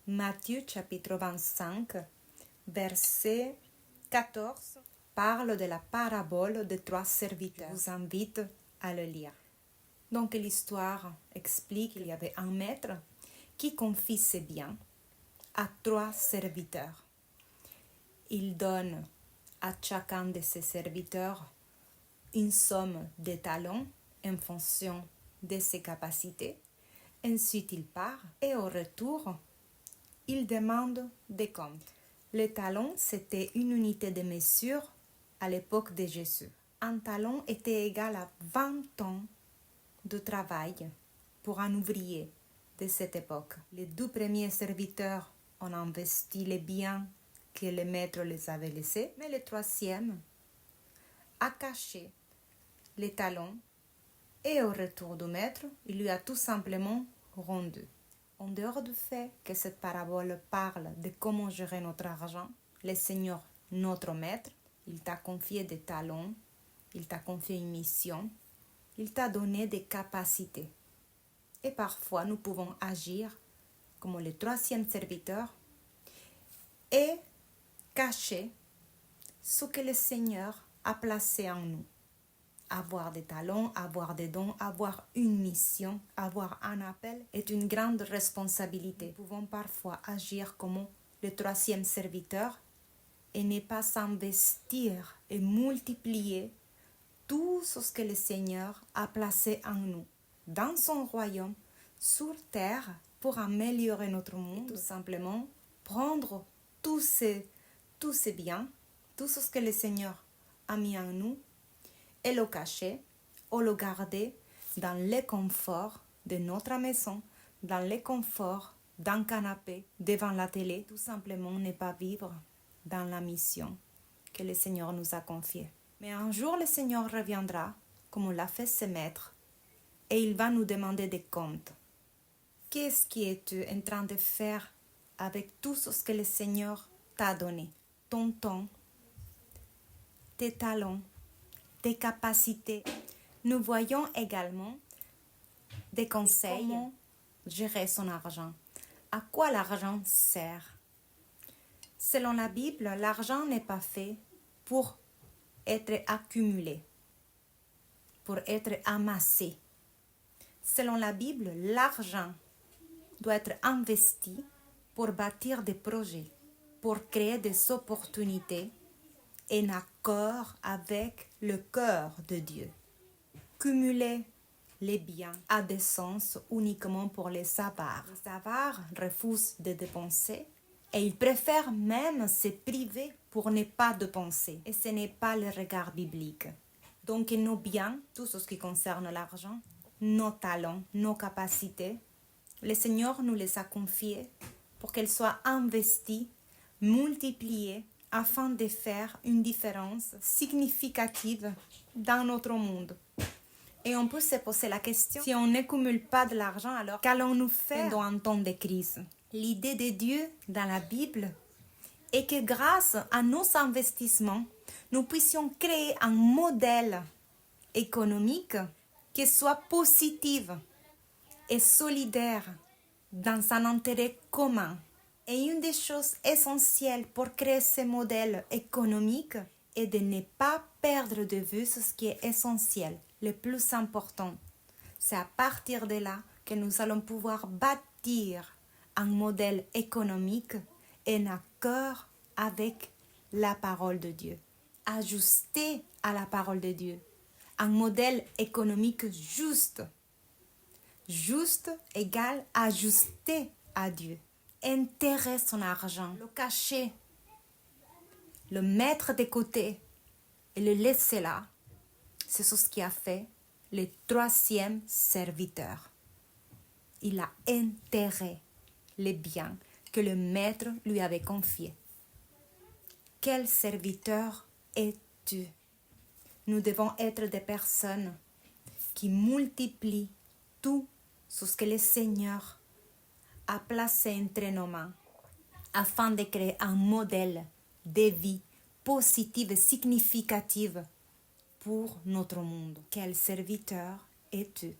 Matthieu chapitre 25, verset 14, parle de la parabole des 3 serviteurs. Je vous invite à le lire. Donc l'histoire explique qu'il y avait un maître qui confie ses biens à 3 serviteurs. Il donne à chacun de ses serviteurs une somme de talents en fonction de ses capacités. Ensuite, il part et au retour, il demande des comptes. Le talent, c'était une unité de mesure à l'époque de Jésus. Un talent était égal à 20 ans de travail pour un ouvrier de cette époque. Les 2 premiers serviteurs ont investi les biens que le maître les avait laissés, mais le 3e a caché les talents et au retour du maître, il lui a tout simplement rendu. En dehors du fait que cette parabole parle de comment gérer notre argent, le Seigneur, notre maître, il t'a confié des talents, il t'a confié une mission, il t'a donné des capacités. Et parfois, nous pouvons agir comme le 3e serviteur et cacher ce que le Seigneur a placé en nous. Avoir des talents, avoir des dons, avoir une mission, avoir un appel est une grande responsabilité. Nous pouvons parfois agir comme le 3e serviteur et ne pas s'investir et multiplier tout ce que le Seigneur a placé en nous, dans son royaume, sur terre, pour améliorer notre monde. Tout simplement, prendre tous ces biens, tout ce que le Seigneur a mis en nous, et le cacher ou le garder dans le confort de notre maison, dans le confort d'un canapé, devant la télé. Tout simplement ne pas vivre dans la mission que le Seigneur nous a confiée. Mais un jour, le Seigneur reviendra, comme l'a fait ses maîtres, et il va nous demander des comptes. Qu'est-ce que es-tu en train de faire avec tout ce que le Seigneur t'a donné? Ton temps, tes talents, tes capacités. Nous voyons également des conseils. Comment gérer son argent? À quoi l'argent sert? Selon la Bible, l'argent n'est pas fait pour être accumulé, pour être amassé. Selon la Bible, l'argent doit être investi pour bâtir des projets, pour créer des opportunités en accord avec le cœur de Dieu. Cumuler les biens a des sens uniquement pour les avares. Les avares refusent de dépenser et ils préfèrent même se priver pour ne pas dépenser. Et ce n'est pas le regard biblique. Donc nos biens, tout ce qui concerne l'argent, nos talents, nos capacités, le Seigneur nous les a confiés pour qu'elles soient investies, multipliées, afin de faire une différence significative dans notre monde. Et on peut se poser la question, si on n'accumule pas de l'argent, alors qu'allons-nous faire pendant un temps de crise? L'idée de Dieu dans la Bible est que grâce à nos investissements, nous puissions créer un modèle économique qui soit positif et solidaire dans un intérêt commun. Et une des choses essentielles pour créer ce modèle économique est de ne pas perdre de vue ce qui est essentiel, le plus important. C'est à partir de là que nous allons pouvoir bâtir un modèle économique en accord avec la parole de Dieu, ajusté à la parole de Dieu. Un modèle économique juste. Juste égale ajusté à Dieu. Enterrer son argent, le cacher, le mettre de côté et le laisser là, c'est ce qui a fait le 3e serviteur. Il a enterré les biens que le maître lui avait confiés. Quel serviteur es-tu? Nous devons être des personnes qui multiplient tout ce que le Seigneur a placé entre nos mains afin de créer un modèle de vie positive et significative pour notre monde. Quel serviteur es-tu?